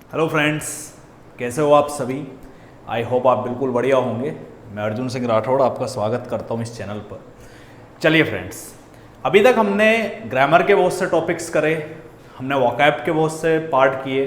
Hello friends, कैसे हो आप सभी। आई होप आप बिल्कुल बढ़िया होंगे। मैं अर्जुन सिंह राठौड़ आपका स्वागत करता हूँ इस चैनल पर। चलिए फ्रेंड्स, अभी तक हमने ग्रामर के बहुत से टॉपिक्स करे, हमने वोकैब के बहुत से पार्ट किए।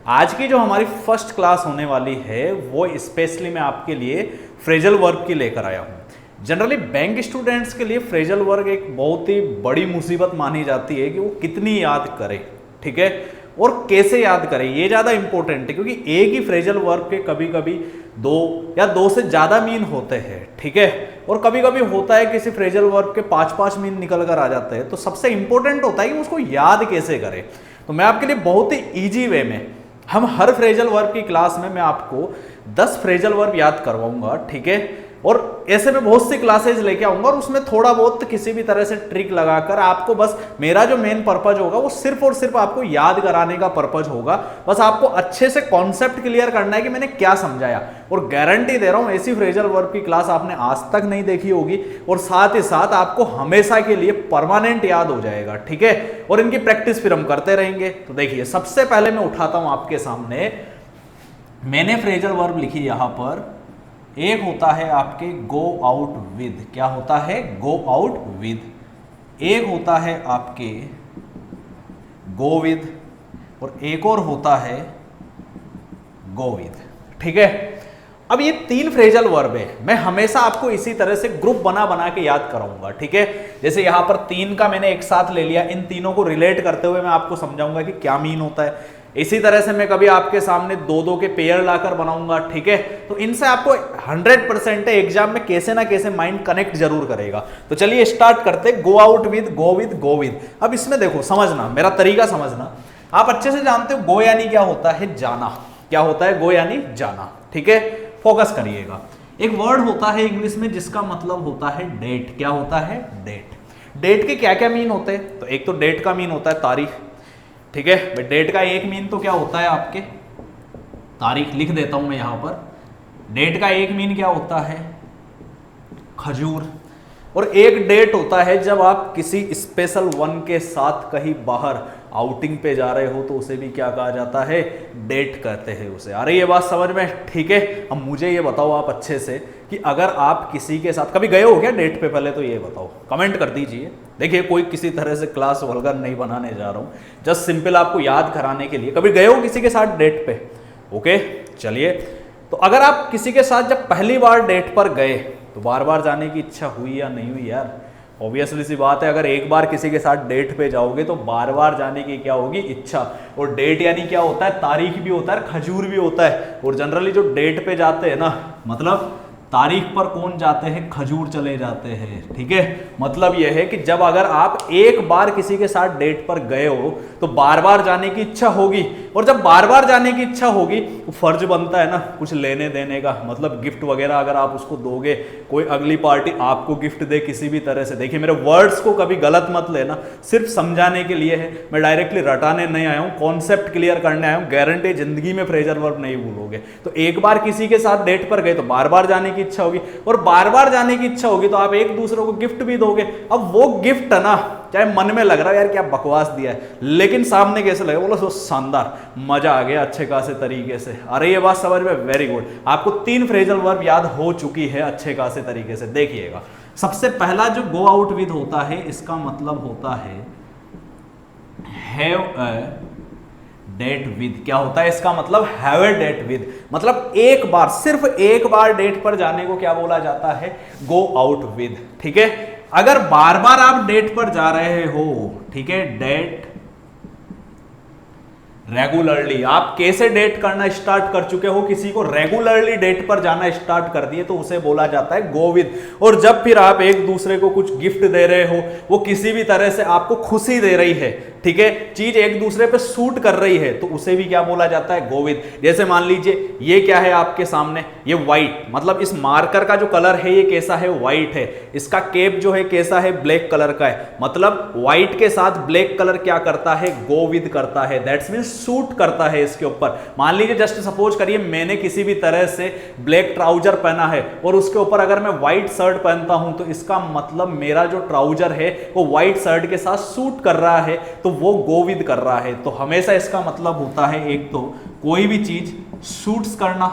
आज की जो हमारी फर्स्ट क्लास होने वाली है वो स्पेशली मैं आपके लिए फ्रेजल वर्ब की लेकर आया हूँ। जनरली बैंक स्टूडेंट्स के लिए फ्रेजल वर्ब एक बहुत ही बड़ी मुसीबत मानी जाती है कि वो कितनी याद करें, ठीक है, और कैसे याद करें, ये ज़्यादा इंपॉर्टेंट है। क्योंकि एक ही फ्रेजल वर्ब के कभी कभी दो या दो से ज़्यादा मीन होते हैं, ठीक है, और कभी कभी होता है किसी फ्रेजल वर्ब के पांच पांच मीन निकल कर आ जाते हैं। तो सबसे इंपॉर्टेंट होता है कि उसको याद कैसे करें। तो मैं आपके लिए बहुत ही ईजी वे में, हम हर फ्रेजल वर्ब की क्लास में मैं आपको 10 फ्रेजल वर्ब याद करवाऊंगा, ठीक है, और ऐसे में बहुत सी क्लासेज लेके आऊंगा और उसमें थोड़ा बहुत किसी भी तरह से ट्रिक लगाकर आपको, बस मेरा जो मेन पर्पज होगा वो सिर्फ और सिर्फ आपको याद कराने का पर्पज होगा। बस आपको अच्छे से कॉन्सेप्ट क्लियर करना है कि मैंने क्या समझाया। और गारंटी दे रहा हूं ऐसी फ्रेजल वर्ब की क्लास आपने आज तक नहीं देखी होगी और साथ ही साथ आपको हमेशा के लिए परमानेंट याद हो जाएगा, ठीक है। और इनकी प्रैक्टिस फिर हम करते रहेंगे। तो देखिए, सबसे पहले मैं उठाता हूं आपके सामने, मैंने फ्रेजल वर्ब लिखी यहां पर। एक होता है आपके गो आउट विद, क्या होता है, गो आउट विद। एक होता है आपके गो विद, और एक और होता है गो विद, ठीक है। अब ये 3 फ्रेजल वर्ब है, मैं हमेशा आपको इसी तरह से ग्रुप बना बना के याद कराऊंगा, ठीक है। जैसे यहां पर 3 का मैंने एक साथ ले लिया, इन तीनों को रिलेट करते हुए मैं आपको समझाऊंगा कि क्या मीन होता है। इसी तरह से मैं कभी आपके सामने दो दो के पेयर लाकर बनाऊंगा, ठीक है। तो इनसे आपको 100% एग्जाम में कैसे ना कैसे माइंड कनेक्ट जरूर करेगा। तो चलिए स्टार्ट करते, गो out with, go with, go with. अब इसमें देखो, समझना, मेरा तरीका समझना। आप अच्छे से जानते हो गो यानी क्या होता है, जाना। क्या होता है, गो यानी जाना, ठीक है। फोकस करिएगा। एक वर्ड होता है इंग्लिश में जिसका मतलब होता है डेट। क्या होता है, डेट। डेट के क्या क्या मीन होते हैं? तो एक तो डेट का मीन होता है तारीख, ठीक है भाई। डेट का एक मीन तो क्या होता है आपके, तारीख। लिख देता हूं मैं यहां पर, डेट का एक मीन क्या होता है, खजूर। और एक डेट होता है जब आप किसी स्पेशल वन के साथ कहीं बाहर आउटिंग पे जा रहे हो तो उसे भी क्या कहा जाता है, डेट कहते हैं उसे। आ रही है बात समझ में, ठीक है। अब मुझे ये बताओ आप अच्छे से कि अगर आप किसी के साथ कभी गए हो क्या डेट पे, पहले तो ये बताओ, कमेंट कर दीजिए। देखिए, कोई किसी तरह से क्लास वल्गर नहीं बनाने जा रहा हूं, जस्ट सिंपल आपको याद कराने के लिए। कभी गए हो किसी के साथ डेट पे? ओके, चलिए। तो अगर आप किसी के साथ जब पहली बार डेट पर गए तो बार बार जाने की इच्छा हुई या नहीं हुई यार? ऑब्वियसली सी बात है, अगर एक बार किसी के साथ डेट पे जाओगे तो बार बार जाने की क्या होगी, इच्छा। और डेट यानी क्या होता है, तारीख भी होता है, खजूर भी होता है। और जनरली जो डेट पे जाते हैं ना, मतलब तारीख पर कौन जाते हैं, खजूर चले जाते हैं, ठीक है। मतलब यह है कि जब अगर आप एक बार किसी के साथ डेट पर गए हो तो बार बार जाने की इच्छा होगी। और जब बार बार जाने की इच्छा होगी तो फर्ज बनता है ना कुछ लेने देने का, मतलब गिफ्ट वगैरह अगर आप उसको दोगे, कोई अगली पार्टी आपको गिफ्ट दे किसी भी तरह से। देखिए, मेरे वर्ड्स को कभी गलत मत लेना, सिर्फ समझाने के लिए है, मैं डायरेक्टली रटाने नहीं आया हूं, कॉन्सेप्ट क्लियर करने आया हूं। गारंटी जिंदगी में फ्रेजल वर्ब नहीं भूलोगे। तो एक बार किसी के साथ डेट पर गए तो बार बार जाने की इच्छा होगी, और बार बार जाने की इच्छा होगी तो आप एक दूसरे को गिफ्ट भी दोगे। अब वो गिफ्ट है ना, चाहे मन में लग रहा है यार क्या बकवास दिया है, लेकिन सामने कैसे लगे, बोलो शानदार, मजा आ गया अच्छे खासे तरीके से। अरे ये बात समझ में, वेरी गुड। आपको 3 फ्रेजल वर्ब याद हो चुकी है अच्छे खासे तरीके से। देखिएगा, सबसे पहला जो गो आउट विद होता है, इसका मतलब होता है हैव अ डेट विद। क्या होता है इसका मतलब, हैव ए डेट विद। मतलब एक बार, सिर्फ एक बार डेट पर जाने को क्या बोला जाता है, गो आउट विद, ठीक है। अगर बार बार आप डेट पर जा रहे हो, ठीक है, डेट रेगुलरली, आप कैसे डेट करना स्टार्ट कर चुके हो, किसी को रेगुलरली डेट पर जाना स्टार्ट कर दिए तो उसे बोला जाता है गो विद। और जब फिर आप एक दूसरे को कुछ गिफ्ट दे रहे हो, वो किसी भी तरह से आपको खुशी दे रही है, ठीक है, चीज एक दूसरे पे सूट कर रही है, तो उसे भी क्या बोला जाता है, गो विद। जैसे मान लीजिए ये क्या है आपके सामने, ये व्हाइट, मतलब इस मार्कर का जो कलर है ये कैसा है, व्हाइट है। इसका केप जो है कैसा है, ब्लैक कलर का है। मतलब व्हाइट के साथ ब्लैक कलर क्या करता है, गो विद करता है, दैट्स मीन सूट करता है इसके ऊपर। मान लीजिए जस्ट सपोज करिए मैंने किसी भी तरह से ब्लैक ट्राउजर पहना है और उसके ऊपर अगर मैं व्हाइट शर्ट पहनता हूं तो इसका मतलब मेरा जो ट्राउजर है वो व्हाइट शर्ट के साथ सूट कर रहा है, तो वो गो विद कर रहा है। तो हमेशा इसका मतलब होता है एक तो कोई भी चीज सूट्स करना,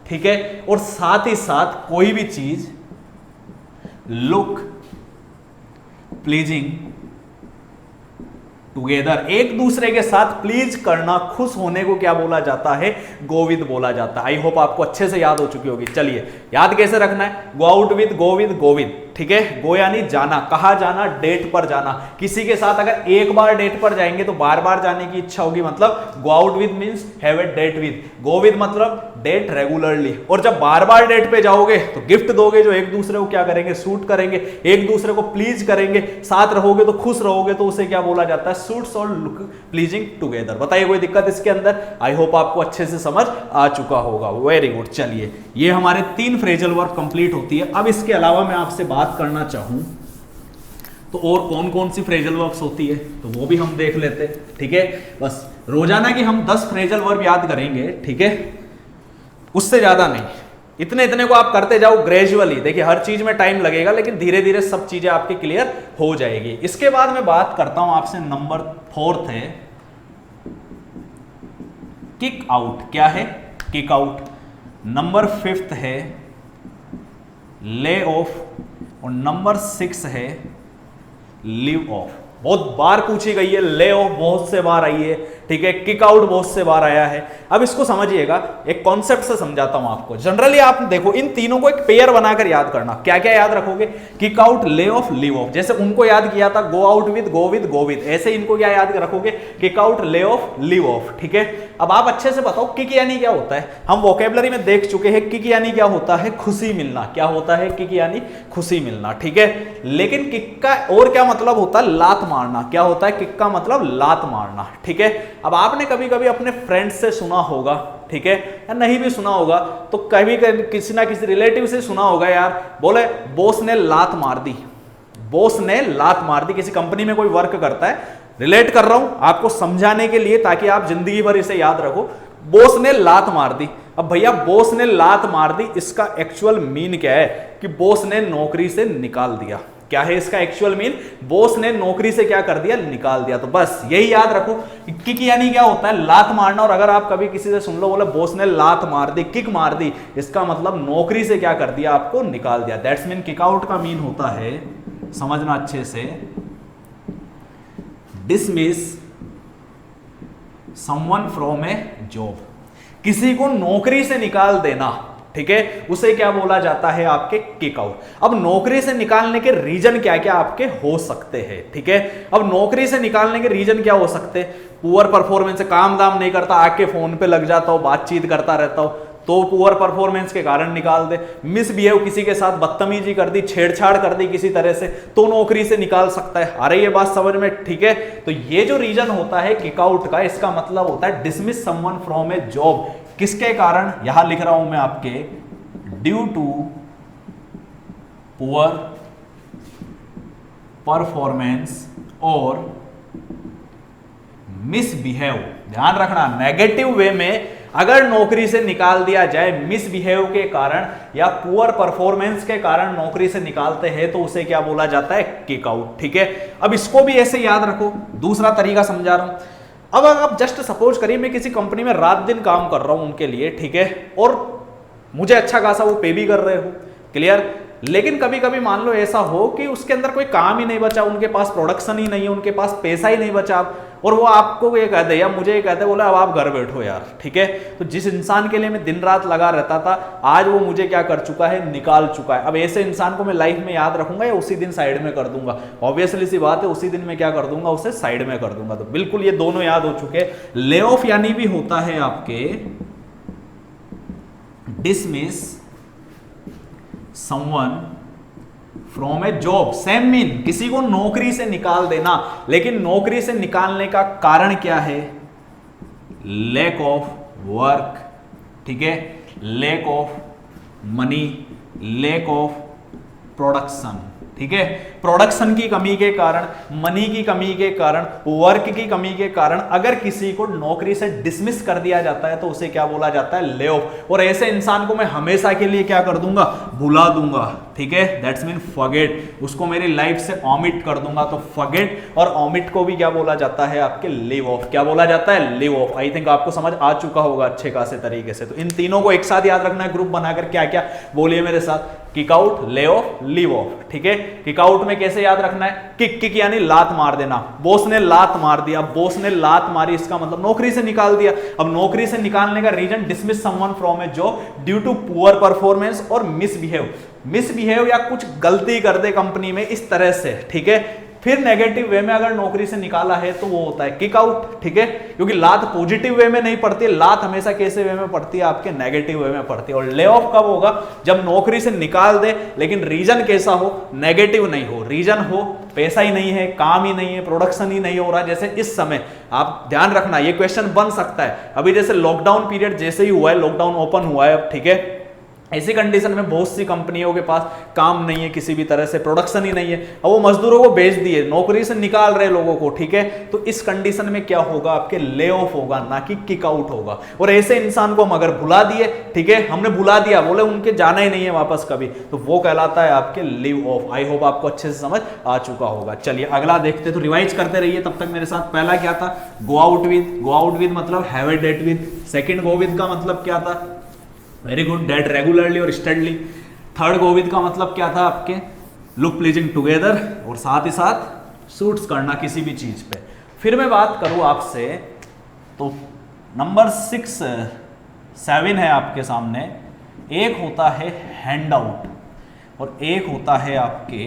ठीक है, और साथ ही साथ कोई भी चीज लुक प्लीजिंग टुगेदर, एक दूसरे के साथ प्लीज करना, खुश होने को क्या बोला जाता है, गो विद बोला जाता है। आई होप आपको अच्छे से याद हो चुकी होगी। चलिए याद कैसे रखना है, गो out with, go with, go with, ठीक है। गो यानी जाना, कहा जाना, डेट पर जाना। किसी के साथ अगर एक बार डेट पर जाएंगे तो बार बार जाने की इच्छा होगी, मतलब go out with means have a date with. Go with मतलब डेट रेगुलरली। और जब बार बार डेट पे जाओगे तो गिफ्ट दोगे जो एक दूसरे को क्या करेंगे, सूट करेंगे, एक दूसरे को प्लीज करेंगे, साथ रहोगे तो खुश रहोगे, तो उसे क्या बोला जाता है, सूट्स और लुक प्लीजिंग टुगेदर। बताइए कोई दिक्कत इसके अंदर? आई होप आपको अच्छे से समझ आ चुका होगा। Very good. चलिए ये हमारे 3 फ्रेजल वर्ब कंप्लीट होती है। अब इसके अलावा मैं आपसे बात करना चाहूं तो और कौन कौन सी फ्रेजल वर्ब्स होती है तो वो भी हम देख लेते हैं, ठीक है। बस रोजाना की हम 10 फ्रेजल वर्ब याद करेंगे, ठीक है, उससे ज्यादा नहीं। इतने इतने को आप करते जाओ ग्रेजुअली। देखिए हर चीज में टाइम लगेगा, लेकिन धीरे धीरे सब चीजें आपकी क्लियर हो जाएगी। इसके बाद मैं बात करता हूं आपसे, नंबर 4 है किक आउट। क्या है? Kick out. नंबर 5 है ले ऑफ, और नंबर 6 है लीव ऑफ। बहुत बार पूछी गई है, ले ऑफ बहुत से बार आई है, ठीक है, किक आउट बहुत से बार आया है। अब इसको समझिएगा, एक कॉन्सेप्ट से समझाता हूं आपको। जनरली आप देखो इन तीनों को एक पेयर बनाकर याद करना। क्या क्या याद रखोगे? Kick out, lay off, leave of. जैसे उनको याद किया था go out with, go with, go with, ऐसे इनको क्या याद रखोगे, kick out, lay off, leave of, ठीक है। अब आप अच्छे से बताओ किक यानी क्या होता है। हम वोकेबलरी में देख चुके हैं, किक यानी क्या होता है, खुशी मिलना। क्या होता है? किक यानी खुशी मिलना, ठीक है। लेकिन किक का और क्या मतलब होता है? लात मारना। क्या होता है? किक का मतलब लात मारना, ठीक है। अब आपने कभी कभी अपने फ्रेंड से सुना होगा, ठीक है, या नहीं भी सुना होगा तो कभी किसी ना किसी रिलेटिव से सुना होगा, यार बोले बॉस ने लात मार दी, बॉस ने लात मार दी। किसी कंपनी में कोई वर्क करता है, रिलेट कर रहा हूं आपको समझाने के लिए ताकि आप जिंदगी भर इसे याद रखो। बॉस ने लात मार दी। अब भैया बॉस ने लात मार दी, इसका एक्चुअल मीन क्या है कि बॉस ने नौकरी से निकाल दिया। क्या है इसका एक्चुअल मीन? बॉस ने नौकरी से क्या कर दिया, निकाल दिया। तो बस यही याद रखो, किक यानी क्या होता है, लात मारना। और अगर आप कभी किसी से सुन लो बोले बॉस ने लात मार दी, किक मार दी, इसका मतलब नौकरी से क्या कर दिया, आपको निकाल दिया। दैट्स मीन किक आउट का मीन होता है, समझना अच्छे से, dismiss someone from a job. किसी को नौकरी से निकाल देना, ठीक है, उसे क्या बोला जाता है, आपके किक आउट। अब नौकरी से निकालने के रीजन क्या क्या आपके हो सकते हैं, ठीक है। अब नौकरी से निकालने के रीजन क्या हो सकते हैं? पुअर परफॉर्मेंस, काम दाम नहीं करता, आके फोन पे लग जाता हो, बातचीत करता रहता हो, तो पुअर परफॉर्मेंस के कारण निकाल दे। मिसबिहेव, किसी के साथ बदतमीजी कर दी, छेड़छाड़ कर दी किसी तरह से, तो नौकरी से निकाल सकता है। आ रही है बात समझ में, ठीक है। तो ये जो रीजन होता है किक आउट का, इसका मतलब होता है dismiss someone from a job. किसके कारण? यहां लिख रहा हूं मैं आपके, ड्यू टू पुअर परफॉर्मेंस और मिसबिहेव। ध्यान रखना, नेगेटिव वे में अगर नौकरी से निकाल दिया जाए, मिसबिहेव के कारण या पुअर परफॉर्मेंस के कारण नौकरी से निकालते हैं, तो उसे क्या बोला जाता है, किक आउट, ठीक है। अब इसको भी ऐसे याद रखो, दूसरा तरीका समझा रहा हूं। अब आप जस्ट सपोज करिए मैं किसी कंपनी में रात दिन काम कर रहा हूं उनके लिए, ठीक है, और मुझे अच्छा खासा वो पे भी कर रहे हो, क्लियर। लेकिन कभी कभी मान लो ऐसा हो कि उसके अंदर कोई काम ही नहीं बचा, उनके पास प्रोडक्शन ही नहीं है, उनके पास पैसा ही नहीं बचा, और वो आपको ये कहते हैं या मुझे ये कहते हैं, बोले अब आप घर बैठो यार, ठीक है। तो जिस इंसान के लिए मैं दिन रात लगा रहता था, आज वो मुझे क्या कर चुका है, निकाल चुका है। अब ऐसे इंसान को मैं लाइफ में याद रखूंगा या उसी दिन साइड में कर दूंगा? ऑब्वियसली सी बात है, उसी दिन मैं क्या कर दूंगा, उसे साइड में कर दूंगा। तो बिल्कुल ये दोनों याद हो चुके। ले ऑफ यानी भी होता है आपके dismiss someone from a job. Same mean, किसी को नौकरी से निकाल देना। लेकिन नौकरी से निकालने का कारण क्या है? लैक ऑफ वर्क, ठीक है, lack of money, lack of production, ठीक है। प्रोडक्शन की कमी के कारण, मनी की कमी के कारण, वर्क की कमी के कारण अगर किसी को नौकरी से डिसमिस कर दिया जाता है तो उसे क्या बोला जाता है, ले ऑफ। और ऐसे इंसान को मैं हमेशा के लिए क्या कर दूंगा, भुला दूंगा, ठीक है। दैट्स मीन फॉरगेट, उसको मेरी लाइफ से ऑमिट कर दूंगा। तो फॉरगेट और ऑमिट को भी क्या बोला जाता है, आपके लीव ऑफ। क्या बोला जाता है, लीव ऑफ। आई थिंक आपको समझ आ चुका होगा अच्छे खासे तरीके से। तो इन तीनों को एक साथ याद रखना है ग्रुप बनाकर। क्या क्या बोलिए मेरे साथ, kick out, lay off, leave of, ठीक है। किक आउट में कैसे याद रखना है, किक, किक यानी लात मार देना। बॉस ने लात मार दिया, बॉस ने लात मारी, इसका मतलब नौकरी से निकाल दिया। अब नौकरी से निकालने का reason, dismiss someone from a job due to poor performance और मिसबिहेव या कुछ गलती कर दे कंपनी में इस तरह से, ठीक है। फिर नेगेटिव वे में अगर नौकरी से निकाला है तो वो होता है किक आउट, ठीक है। क्योंकि लात पॉजिटिव वे में नहीं पड़ती है, लात हमेशा कैसे वे में पड़ती है, आपके नेगेटिव वे में पड़ती है। और ले ऑफ कब होगा, जब नौकरी से निकाल दे लेकिन रीजन कैसा हो, नेगेटिव नहीं हो। रीजन हो पैसा ही नहीं है, काम ही नहीं है, प्रोडक्शन ही नहीं हो रहा। जैसे इस समय आप ध्यान रखना, ये क्वेश्चन बन सकता है। अभी जैसे लॉकडाउन पीरियड जैसे ही हुआ है, लॉकडाउन ओपन हुआ है अब, ठीक है। ऐसी कंडीशन में बहुत सी कंपनियों के पास काम नहीं है, किसी भी तरह से प्रोडक्शन ही नहीं है, अब वो मजदूरों को बेच दिए, नौकरी से निकाल रहे लोगों को, ठीक है। तो इस कंडीशन में क्या होगा, आपके ले ऑफ होगा, ना कि किक आउट होगा। और ऐसे इंसान को हम अगर भुला दिए, ठीक है, हमने भुला दिया, बोले उनके जाना ही नहीं है वापस कभी, तो वो कहलाता है आपके लीव ऑफ। आई होप आपको अच्छे से समझ आ चुका होगा। चलिए अगला देखते, तो रिवाइज करते रहिए तब तक मेरे साथ। पहला क्या था, गो आउट विद मतलब have a date with. Second go with का मतलब क्या था, वेरी गुड, डेट रेगुलरली और स्टडली। थर्ड गो विद का मतलब क्या था, आपके लुक प्लीजिंग टुगेदर, और साथ ही साथ सूट्स करना किसी भी चीज पे। फिर मैं बात करूं आपसे, तो नंबर 6 7 है आपके सामने। एक होता है हैंड आउट और एक होता है आपके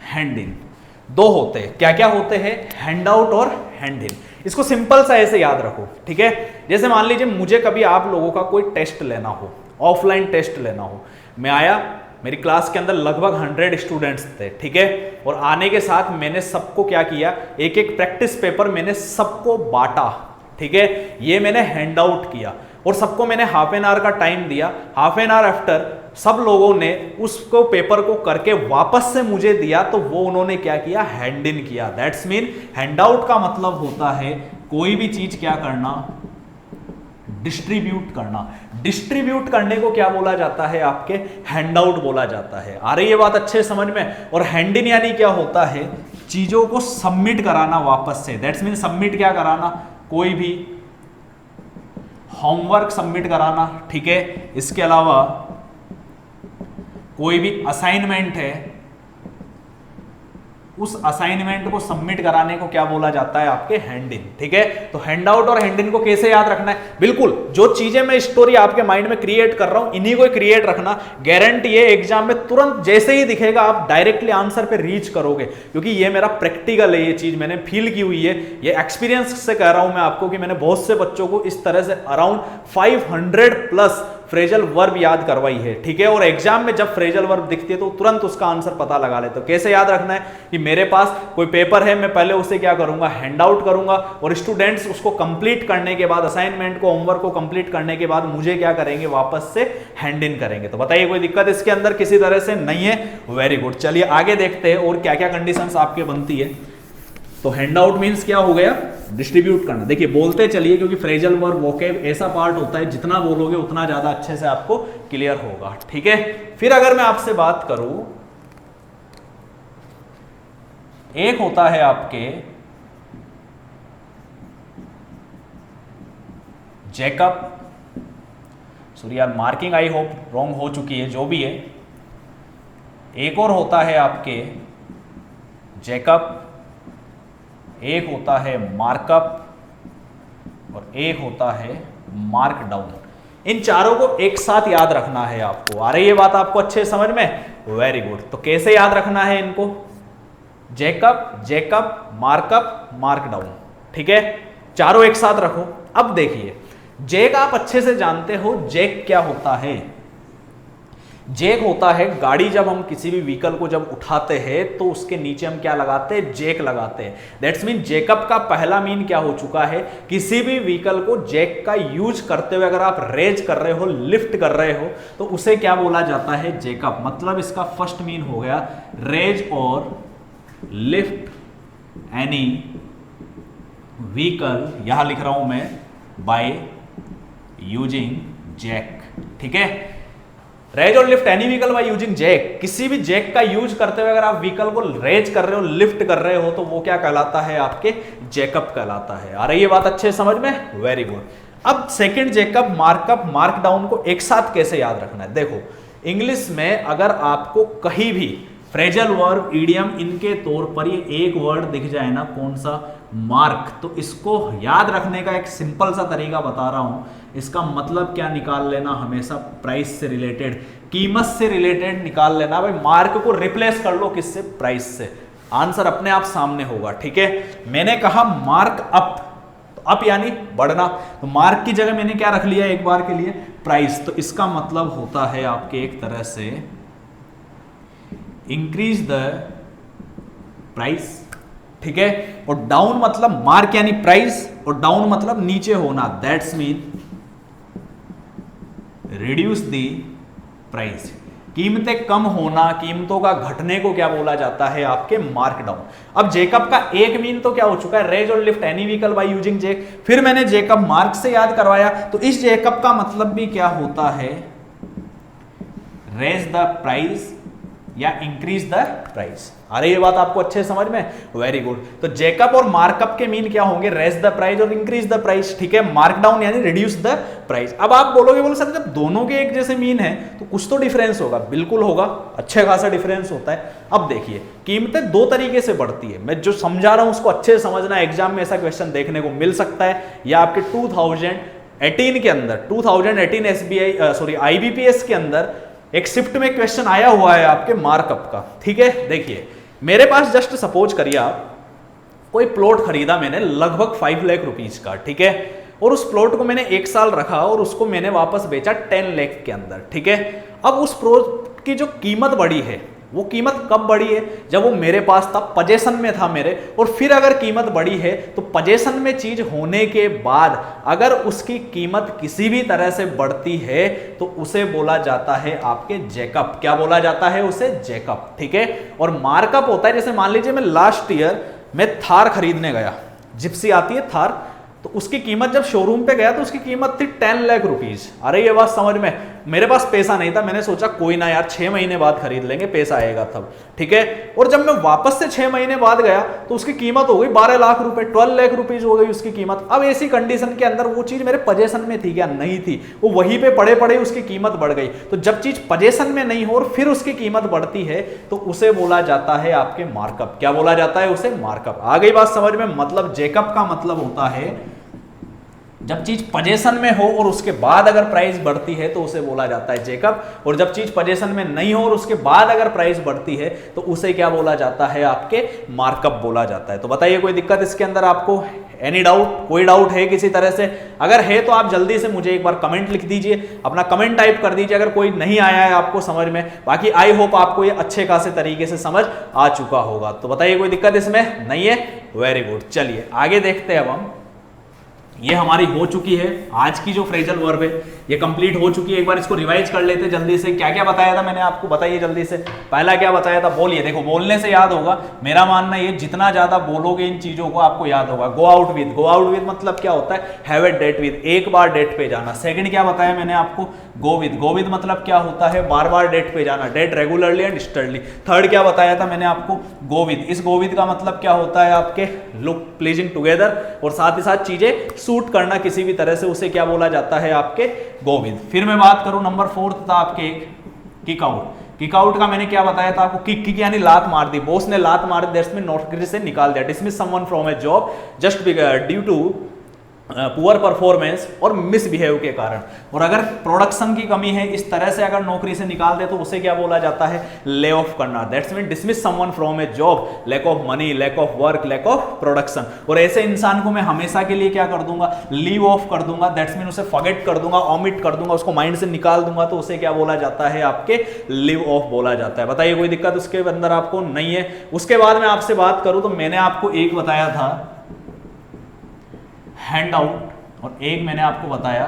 हैंड इन। दो होते हैं, क्या क्या होते हैं, हैंड आउट और हैंड इन। इसको सिंपल सा ऐसे याद रखो, ठीक है। जैसे मान लीजिए मुझे कभी आप लोगों का कोई टेस्ट लेना हो, ऑफलाइन टेस्ट लेना हो, मैं आया, मेरी क्लास के अंदर लगभग 100 स्टूडेंट्स थे, ठीक है। और आने के साथ मैंने सबको क्या किया, एक एक प्रैक्टिस पेपर मैंने सबको बांटा, ठीक है। ये मैंने हैंड आउट किया और सबको मैंने हाफ एन आवर का टाइम दिया। हाफ एन आवर आफ्टर सब लोगों ने उसको पेपर को करके वापस से मुझे दिया, तो वो उन्होंने क्या किया, हैंड इन किया। दैट्स मीन हैंड आउट का मतलब होता है कोई भी चीज क्या करना, डिस्ट्रीब्यूट करना। डिस्ट्रीब्यूट करने को क्या बोला जाता है, आपके हैंड आउट बोला जाता है। आ रही है बात अच्छे समझ में। और हैंड इन यानी क्या होता है, चीजों को सबमिट कराना वापस से। दैट्स मीन सबमिट क्या कराना, कोई भी होमवर्क सबमिट कराना, ठीक है। इसके अलावा कोई भी असाइनमेंट है, उस असाइनमेंट को सबमिट कराने को क्या बोला जाता है, आपके हैंड इन, ठीक है। तो हैंड आउट और हैंड इन को कैसे याद रखना है, बिल्कुल जो चीजें मैं स्टोरी आपके माइंड में क्रिएट कर रहा हूं, इन्हीं को क्रिएट रखना। गारंटी है एग्जाम में तुरंत जैसे ही दिखेगा आप डायरेक्टली आंसर पे रीच करोगे, क्योंकि ये मेरा प्रैक्टिकल है, ये चीज मैंने फील की हुई है, ये एक्सपीरियंस से कह रहा हूं मैं आपको कि मैंने बहुत से बच्चों को इस तरह से अराउंड 500 प्लस फ्रेजल वर्ब याद करवाई है, ठीक है। और एग्जाम में जब फ्रेजल वर्ब दिखती है तो तुरंत उसका आंसर पता लगा लेते हो। कैसे याद रखना है कि मेरे पास कोई पेपर है, मैं पहले उसे क्या करूंगा, हैंड आउट करूंगा, और स्टूडेंट्स उसको कंप्लीट करने के बाद, असाइनमेंट को, होमवर्क को कंप्लीट करने के बाद मुझे क्या करेंगे, वापस से हैंड इन करेंगे। तो बताइए कोई दिक्कत इसके अंदर किसी तरह से नहीं है, वेरी गुड। चलिए आगे देखते हैं और क्या क्या कंडीशंस आपके बनती है। तो हैंड आउट मीन्स क्या हो गया, डिस्ट्रीब्यूट करना। देखिए बोलते चलिए, क्योंकि फ्रेजल वर्ब वोकैब ऐसा पार्ट होता है जितना बोलोगे उतना ज्यादा अच्छे से आपको क्लियर होगा, ठीक है। फिर अगर मैं आपसे बात करूं, एक होता है आपके जैकब, सॉरी यार मार्किंग आई होप रॉन्ग हो चुकी है, जो भी है। एक और होता है आपके जैकब, एक होता है मार्कअप और एक होता है मार्क डाउन। इन चारों को एक साथ याद रखना है आपको। आ रही है बात आपको अच्छे समझ में, वेरी गुड। तो कैसे याद रखना है इनको, Jacob, Jacob, markup, mark down, ठीक है। चारों एक साथ रखो। अब देखिए जैक आप अच्छे से जानते हो, जैक क्या होता है। जैक होता है गाड़ी, जब हम किसी भी व्हीकल को जब उठाते हैं तो उसके नीचे हम क्या लगाते हैं, जैक लगाते हैं। दैट्स मीन जैकअप का पहला मीन क्या हो चुका है, किसी भी व्हीकल को जैक का यूज करते हुए अगर आप रेज कर रहे हो, लिफ्ट कर रहे हो, तो उसे क्या बोला जाता है, जैकअप। मतलब इसका फर्स्ट मीन हो गया रेज और लिफ्ट एनी व्हीकल, यहां लिख रहा हूं मैं, बाय यूजिंग जैक। ठीक है, रेज और lift any vehicle by using jack, किसी भी जैक का यूज करते हुए अगर आप व्हीकल को रेज कर रहे हो, लिफ्ट कर रहे हो, तो वो क्या कहलाता है, आपके जैकअप कहलाता है। आ रही है बात अच्छे समझ में, वेरी गुड। अब सेकंड जैकअप, मार्कअप, मार्कडाउन को एक साथ कैसे याद रखना है। देखो इंग्लिश में अगर आपको कहीं भी फ्रेजल वर्ब, ईडियम, इनके तौर पर ये एक वर्ड दिख जाए ना, कौन सा, मार्क, तो इसको याद रखने का एक सिंपल सा तरीका बता रहा हूं। इसका मतलब क्या निकाल लेना, हमेशा प्राइस से रिलेटेड, कीमत से रिलेटेड निकाल लेना। भाई मार्क को रिप्लेस कर लो किससे, प्राइस से, आंसर अपने आप सामने होगा। ठीक है, मैंने कहा मार्क अप, तो अप यानी बढ़ना, तो मार्क की जगह मैंने क्या रख लिया एक बार के लिए, प्राइस, तो इसका मतलब होता है आपके एक तरह से इंक्रीज द प्राइस। ठीक है, और डाउन मतलब मार्क यानी प्राइस, और डाउन मतलब नीचे होना, that's mean reduce the price. कीमतें कम होना, कीमतों का घटने को क्या बोला जाता है, आपके मार्क डाउन। अब जैकअप का एक मीन तो क्या हो चुका है, रेज और lift any vehicle by using jack. फिर मैंने जैकअप मार्क से याद करवाया, तो इस जैकअप का मतलब भी क्या होता है, रेज द प्राइस या इंक्रीज द प्राइस। अरे ये बात आपको अच्छे समझ में, वेरी गुड। तो जैकअप और मार्कअप के मीन क्या होंगे, रेज द प्राइस और इंक्रीज द प्राइस। ठीक है, मार्क डाउन यानी रिड्यूस द प्राइस। अब आप बोलोगे, बोले सर जब दोनों के एक जैसे मीन है तो कुछ तो डिफरेंस होगा। बिल्कुल होगा, अच्छे खासा डिफरेंस होता है। अब देखिए, कीमतें दो तरीके से बढ़ती है, मैं जो समझा रहा हूं उसको अच्छे से समझना। एग्जाम में ऐसा क्वेश्चन देखने को मिल सकता है, या आपके 2018 के अंदर, 2018 SBI सॉरी IBPS के अंदर एक शिफ्ट में क्वेश्चन आया हुआ है आपके मार्कअप का। ठीक है, देखिए मेरे पास जस्ट सपोज करिए आप कोई प्लॉट खरीदा मैंने लगभग 5 लाख रुपीज का। ठीक है, और उस प्लॉट को मैंने 1 साल रखा और उसको मैंने वापस बेचा 10 लाख के अंदर। ठीक है, अब उस प्लॉट की जो कीमत बढ़ी है, वो कीमत कब बढ़ी है, जब वो मेरे पास था, पजेशन में था मेरे। और फिर अगर कीमत बढ़ी है तो पजेशन में चीज होने के बाद अगर उसकी कीमत किसी भी तरह से बढ़ती है तो उसे बोला जाता है आपके जैकअप। क्या बोला जाता है उसे, जैकअप। ठीक है, और मार्कअप होता है, जैसे मान लीजिए मैं लास्ट ईयर मैं थार खरीदने गया, जिप्सी आती है थार, तो उसकी कीमत जब शोरूम पे गया तो उसकी कीमत थी 10 लाख रुपीज। अरे ये बात समझ में, मेरे पास पैसा नहीं था, मैंने सोचा कोई ना यार 6 महीने बाद खरीद लेंगे, पैसा आएगा तब। ठीक है, और जब मैं वापस से 6 महीने बाद गया तो उसकी कीमत हो गई 12 लाख रुपए, 12 लाख रुपीज हो गई उसकी कीमत। अब ऐसी कंडीशन के अंदर वो चीज मेरे पजेशन में थी क्या, नहीं थी, वो वहीं पे पड़े पड़े उसकी कीमत बढ़ गई। तो जब चीज पजेशन में नहीं हो और फिर उसकी कीमत बढ़ती है तो उसे बोला जाता है आपके मार्कअप। क्या बोला जाता है उसे, मार्कअप। आ गई बात समझ में। मतलब जैकअप का मतलब होता है जब चीज पजेशन में हो और उसके बाद अगर प्राइस बढ़ती है तो उसे बोला जाता है जैकअप, और जब चीज पजेशन में नहीं हो और उसके बाद अगर प्राइस बढ़ती है तो उसे क्या बोला जाता है, आपके मार्कअप बोला जाता है। तो बताइए कोई दिक्कत इसके अंदर आपको, एनी डाउट, कोई डाउट है किसी तरह से? अगर है तो आप जल्दी से मुझे एक बार कमेंट लिख दीजिए, अपना कमेंट टाइप कर दीजिए अगर कोई नहीं आया है आपको समझ में। बाकी आई होप आपको ये अच्छे खासे तरीके से समझ आ चुका होगा। तो बताइए कोई दिक्कत इसमें नहीं है, वेरी गुड। चलिए आगे देखते हैं। अब हम, ये हमारी हो चुकी है आज की जो फ्रेजल वर्ब है, ये कंप्लीट हो चुकी है। एक बार इसको रिवाइज कर लेते हैं जल्दी से। क्या क्या बताया था मैंने आपको, बताइए जल्दी से। पहला क्या बताया था, बोलिए। देखो बोलने से याद होगा, मेरा मानना ये जितना ज्यादा बोलोगे इन चीजों को आपको याद होगा। गो out with, go out with मतलब क्या होता है, हैव ए डेट विद, एक बार डेट पे जाना। सेकंड क्या बताया मैंने आपको, गो विद, गो विद मतलब क्या होता है, बार बार डेट पे जाना, date regularly and steadily. Third क्या बताया था मैंने आपको, गो विद, इस गो विद का मतलब क्या होता है आपके, लुक प्लीजिंग टुगेदर, और साथ ही साथ चीजें सूट करना किसी भी तरह से, उसे क्या बोला जाता है, आपके गो विद। फिर मैं बात करूं नंबर 4 था आपके किक आउट। किक आउट का मैंने क्या बताया था आपको, किक यानी लात मार दी, बॉस ने लात मार दी, दैट्स मीन नौकरी से निकाल दिया, dismiss someone from a job just due to poor performance और मिसबिहेव के कारण। और अगर प्रोडक्शन की कमी है, इस तरह से अगर नौकरी से निकाल दे तो उसे क्या बोला जाता है, ले ऑफ करना। That's mean dismiss someone from a job, lack of money, lack of work, lack of production. और ऐसे इंसान को मैं हमेशा के लिए क्या कर दूंगा, लीव ऑफ कर दूंगा। दैट्स मीन उसे फॉरगेट कर दूंगा, ऑमिट कर दूंगा, उसको माइंड से निकाल दूंगा, तो उसे क्या बोला जाता है, आपके लीव ऑफ बोला जाता है। बताइए कोई दिक्कत उसके अंदर आपको नहीं है। उसके बाद मैं आपसे बात करूं तो मैंने आपको एक बताया था हैंड आउट और एक मैंने आपको बताया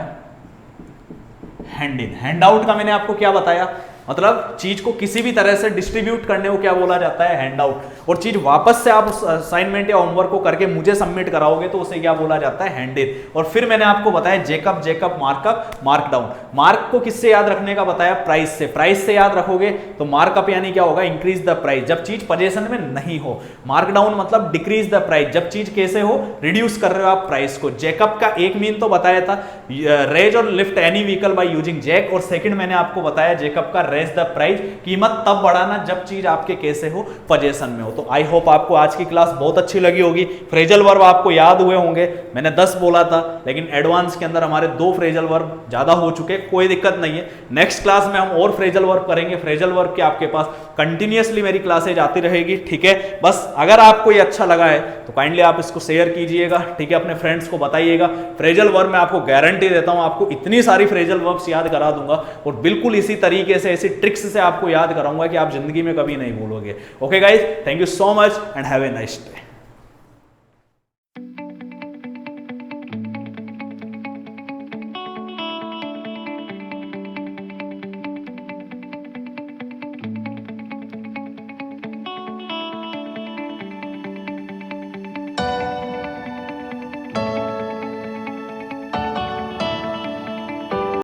हैंड इन। हैंड आउट का मैंने आपको क्या बताया, मतलब चीज को किसी भी तरह से डिस्ट्रीब्यूट करने को क्या बोला जाता है, हैंड आउट। और चीज वापस से आप उस असाइनमेंट या होमवर्क को करके मुझे सबमिट कराओगे तो उसे क्या बोला जाता है, हैंड इन। और फिर मैंने आपको बताया जेकअप, जेकअप, मार्कअप, मार्क डाउन। मार्क को किससे याद रखने का बताया, प्राइस से। प्राइस से याद रखोगे तो मार्कअप यानी क्या होगा, इंक्रीज द प्राइस, जब चीज पोजीशन में नहीं हो। मार्क डाउन मतलब डिक्रीज द प्राइस, जब चीज कैसे हो, रिड्यूस कर रहे हो आप प्राइस को। जेकअप का एक मीन तो बताया था, रेज और lift any vehicle by using jack. और सेकंड मैंने आपको बताया जेकअप का रेज द प्राइस, कीमत तब बढ़ाना जब चीज आपके कैसे हो, पोजीशन में हो। तो आई होप आपको आज की क्लास बहुत अच्छी लगी होगी। फ्रेजल वर्ब आपको याद हुए होंगे, मैंने 10 बोला था लेकिन एडवांस के अंदर हमारे 2 फ्रेजल वर्ब ज्यादा हो चुके, कोई दिक्कत नहीं है। नेक्स्ट क्लास में हम और फ्रेजल वर्ब करेंगे। फ्रेजल वर्ब के आपके पास कंटिन्यूअसली मेरी क्लासेज आती रहेगी, ठीक है। बस अगर आपको ये अच्छा लगा है तो काइंडली आप इसको शेयर कीजिएगा, ठीक है, अपने फ्रेंड्स को बताइएगा। फ्रेजल वर्ब मैं आपको गारंटी देता हूं, आपको इतनी सारी फ्रेजल वर्ब्स याद करा दूंगा और बिल्कुल इसी तरीके से, ऐसी ट्रिक्स से आपको याद कराऊंगा कि आप जिंदगी में कभी नहीं भूलोगे। Okay guys, thank you so much and have a nice day.